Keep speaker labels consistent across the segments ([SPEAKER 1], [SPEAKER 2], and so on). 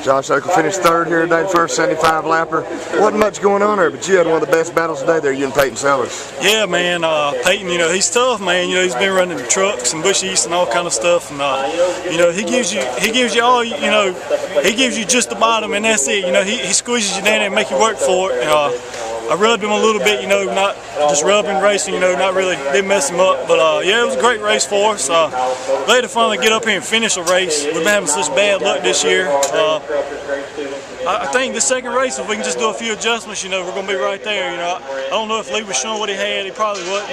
[SPEAKER 1] Josh Oakley finished third here today, first 75 lapper. Wasn't much going on there, but you had one of the best battles today there, you and Peyton Sellers.
[SPEAKER 2] Yeah, man. Peyton, he's tough, man. He's been running the trucks and Bush East and all kind of stuff, and he gives you all, he gives you just the bottom, and that's it. He squeezes you down there and make you work for it. I rubbed him a little bit, not just rubbing, racing, not really, didn't mess him up. But yeah, it was a great race for us. Glad to finally get up here and finish a race. We've been having such bad luck this year. I think the second race, if we can just do a few adjustments, we're going to be right there. I don't know if Lee was showing what he had. He probably wasn't.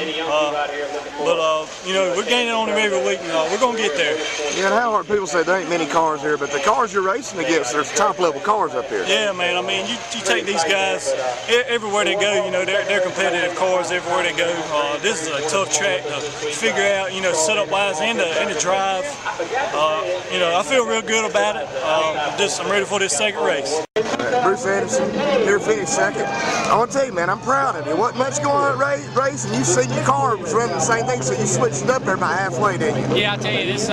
[SPEAKER 2] We're gaining on him every week. We're going to get there.
[SPEAKER 1] Yeah, and how hard people say there ain't many cars here, but the cars you're racing against, there's top-level cars up here.
[SPEAKER 2] Yeah, man. I mean, you take these guys everywhere they go. They're competitive cars everywhere they go. This is a tough track to figure out. Setup-wise and to drive. I feel real good about it. I'm ready for this second race.
[SPEAKER 1] Bruce Anderson, here finished second. I want to tell you, man, I'm proud of you. Wasn't much going on at race, and you seen your car was running the same thing, so you switched it up there about halfway, didn't you?
[SPEAKER 3] Yeah, I tell you, this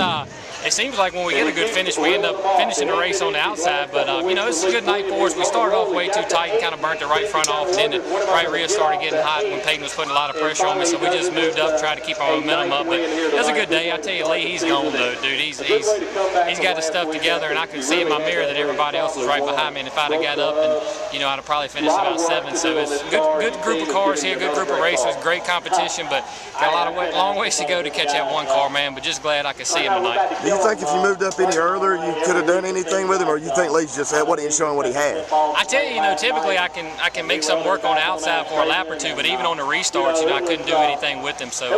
[SPEAKER 3] it seems like when we get a good finish, we end up finishing the race on the outside. But it's a good night for us. We started off way too tight and kind of burnt the right front off, and then the right rear started getting hot when Peyton was putting a lot of pressure on me. So we just moved up, tried to keep our momentum up. But it was a good day. I tell you, Lee, he's gone though, dude. He's got his stuff together, and I could see in my mirror that everybody else was right behind me. And if I'd have got up, and I'd have probably finished about 7. So it's a good group of cars here, good group of racers, great competition. But got a long ways to go to catch that one car, man. But just glad I could see him tonight.
[SPEAKER 1] Do you think if you moved up any earlier, you could have done anything with him, or you think Lee's just wasn't showing what he had?
[SPEAKER 3] I tell you, typically I can make some work on the outside for a lap or two, but even on the restarts, I couldn't do anything with him. So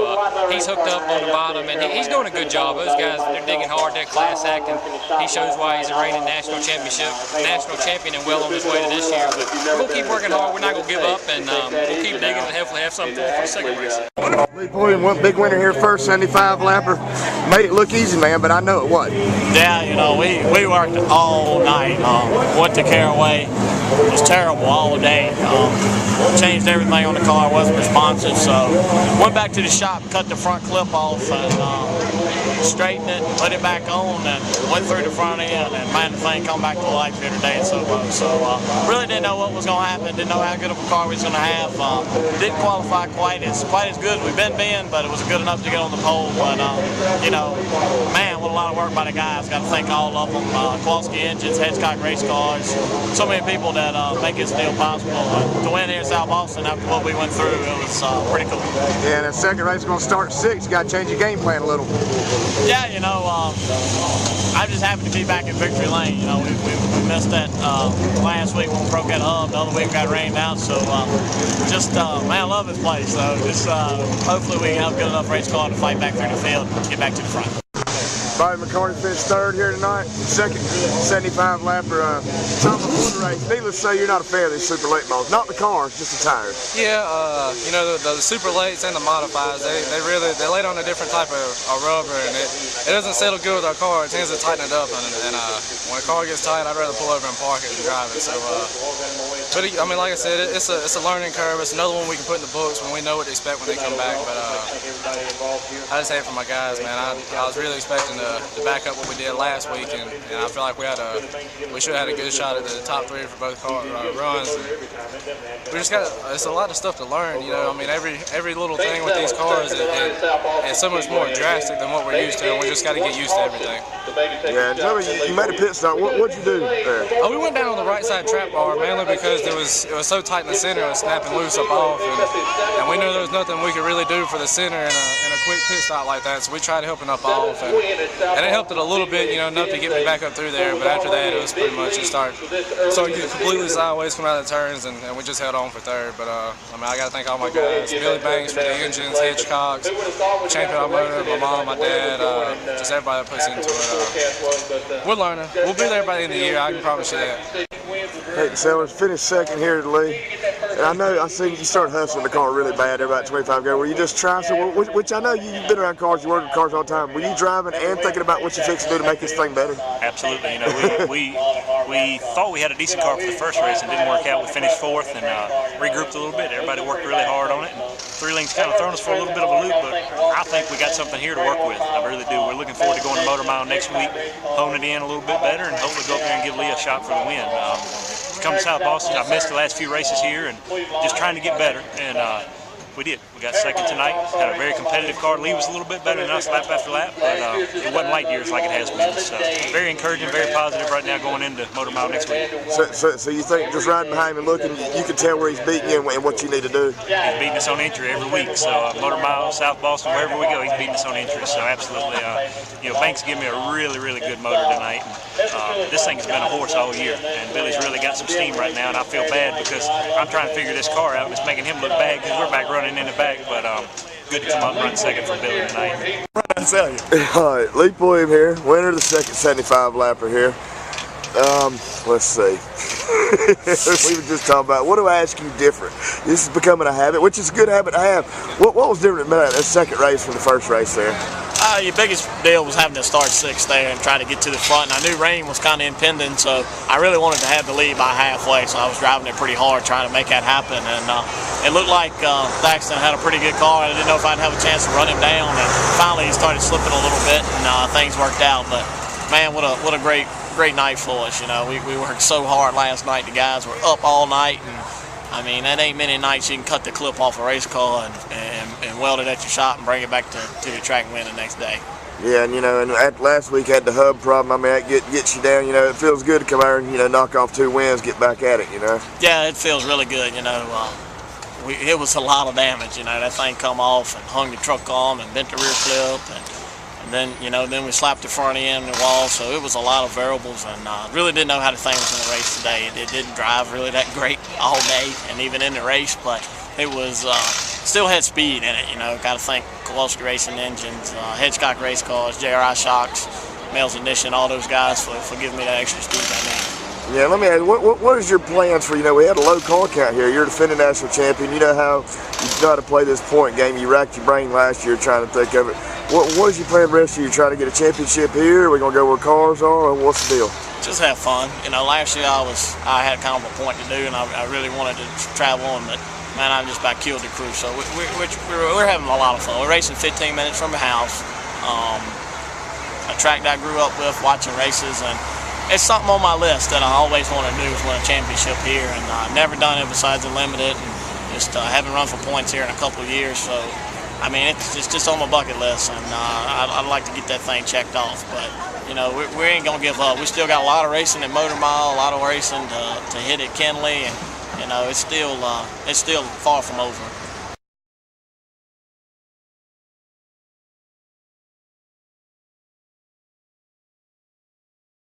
[SPEAKER 3] he's hooked up on the bottom, and he's doing a good job. Those guys, they're digging hard. They're class act, and he shows why he's a reigning national champion, and well on his way to this year. But we're gonna keep working hard. We're not gonna give up, and we'll keep digging and hopefully have something for the second race.
[SPEAKER 1] Lee Pulliam, one big winner here, first 75 lapper. Made it look easy, man, but I know it wasn't.
[SPEAKER 4] Yeah, we worked all night. Went to Caraway. It was terrible all day. Changed everything on the car, wasn't responsive. So went back to the shop, cut the front clip off, and straightened it, put it back on, and went through the front end. And man, the thing come back to life here today. So really didn't know what was going to happen. Didn't know how good of a car we was going to have. Didn't qualify quite as good as we've been, but it was good enough to get on the pole. But man, what a lot of work by the guys. Got to thank all of them. Kowalski Engines, Hedgecock Race Cars, so many people that make this deal possible. To win here in South Boston after what we went through, it was pretty cool.
[SPEAKER 1] Yeah, and the second race is going to start at 6. You got to change your game plan a little.
[SPEAKER 4] Yeah, I'm just happy to be back in victory lane. We missed that last week when we broke that hub. The other week got rained out. So man, I love this place. So just hopefully we can have a good enough race car to fight back through the field and get back to the front.
[SPEAKER 1] Bobby McCarty finished third here tonight, second 75 lapper, top of the race. Needless to say, you're not a fan of these super late models. Not the cars, just the tires.
[SPEAKER 5] Yeah, the super lates and the modifieds, they laid on a different type of rubber, and it doesn't settle good with our car. It tends to tighten it up, and when a car gets tight, I'd rather pull over and park it and drive it. So, but like I said, it's a learning curve. It's another one we can put in the books when we know what to expect when they come back. But I just hate it for my guys, man. I was really expecting to back up what we did last week, and I feel like we should have had a good shot at the top 3 for both runs. And we just it's a lot of stuff to learn, every little thing with these cars is so much more drastic than what we're used to, and we just got to get used to everything.
[SPEAKER 1] Yeah, and tell me, you made a pit stop. What'd you do there?
[SPEAKER 5] We went down on the right side trap bar, mainly because it was so tight in the center, it was snapping loose up off, and we knew there was nothing we could really do for the center in a quick pit stop like that, so we tried helping up off, and it helped it a little bit, enough to get me back up through there. But after that, it was pretty much just started getting completely sideways coming out of the turns, and we just held on for third. But I got to thank all my guys, Billy Banks for the engines, Hedgecocks, Champion Automotive, my mom, my dad, just everybody that puts into it. We're learning. We'll be there by the end of the year. I can promise you that.
[SPEAKER 1] Peyton Sellers finished second here at Lee. And I seen you started hustling the car really bad there about 25 ago. Were you just trying which I know you've been around cars, you work with cars all the time. Were you driving and thinking about what you fix to do to make this thing better?
[SPEAKER 6] Absolutely. We thought we had a decent car for the first race and didn't work out. We finished 4th and regrouped a little bit. Everybody worked really hard on it. And 3 Links kind of thrown us for a little bit of a loop, but I think we got something here to work with. I really do. We're looking forward to going to Motor Mile next week, hone it in a little bit better, and hopefully go up there and give Lee a shot for the win. Come to South Boston, I've missed the last few races here, and just trying to get better, and we did. We got second tonight. Had a very competitive car. Lee was a little bit better than us lap after lap, but it wasn't light years like it has been. So very encouraging, very positive right now going into Motor Mile next week.
[SPEAKER 1] So you think just riding behind him and looking, you can tell where he's beating you and what you need to do?
[SPEAKER 6] He's beating us on entry every week. So Motor Mile, South Boston, wherever we go, he's beating us on entry. So absolutely, Banks gave me a really, really good motor tonight. And, this thing has been a horse all year, and Billy's really got some steam right now. And I feel bad because I'm trying to figure this car out, and it's making him look bad because we're back running in the back. But good to come up and run second for Billy tonight.
[SPEAKER 2] I tell you.
[SPEAKER 1] All right, Lee Pulliam here, winner of the second 75 lapper here. Let's see. We were just talking about, what do I ask you different? This is becoming a habit, which is a good habit to have. What was different about that second race from the first race there?
[SPEAKER 4] Your biggest deal was having to start 6th there and try to get to the front. And I knew rain was kind of impending, so I really wanted to have the lead by halfway. So I was driving it pretty hard trying to make that happen. And it looked like Thaxton had a pretty good car. I didn't know if I'd have a chance to run him down. And finally he started slipping a little bit, and things worked out. But man, what a great night for us. We worked so hard last night. The guys were up all night, and I mean, that ain't many nights you can cut the clip off a race car and weld it at your shop and bring it back to the track and win the next day.
[SPEAKER 1] Yeah, and and last week had the hub problem. I mean, that gets you down. It feels good to come out and knock off 2 wins, get back at it.
[SPEAKER 4] Yeah, it feels really good. It was a lot of damage. That thing come off and hung the truck arm and bent the rear clip, and then we slapped the front end in the wall. So it was a lot of variables, and really didn't know how the thing was in the race today. It didn't drive really that great all day, and even in the race, but it was still had speed in it. Got to thank Kowalski Racing Engines, Hedgecock Race Cars, JRI Shocks, Mel's Ignition, all those guys for giving me that extra speed I need.
[SPEAKER 1] Yeah, let me ask, what is your plans for, we had a low car count here. You're a defending national champion. You know how to play this point game. You racked your brain last year trying to think of it. What is your plan the rest of you? Trying to get a championship here? Are we going to go where cars are? Or what's the deal?
[SPEAKER 4] Just have fun. Last year I had kind of a point to do, and I really wanted to travel on, but man, I just about killed the crew. So we're having a lot of fun. We're racing 15 minutes from the house. A track that I grew up with, watching races, and it's something on my list that I always want to do is win a championship here, and I've never done it besides the limited, and just haven't run for points here in a couple of years. So, I mean, it's just on my bucket list, and I'd like to get that thing checked off. But we ain't gonna give up. We still got a lot of racing at Motor Mile, a lot of racing to hit at Kenley, and it's still far from over.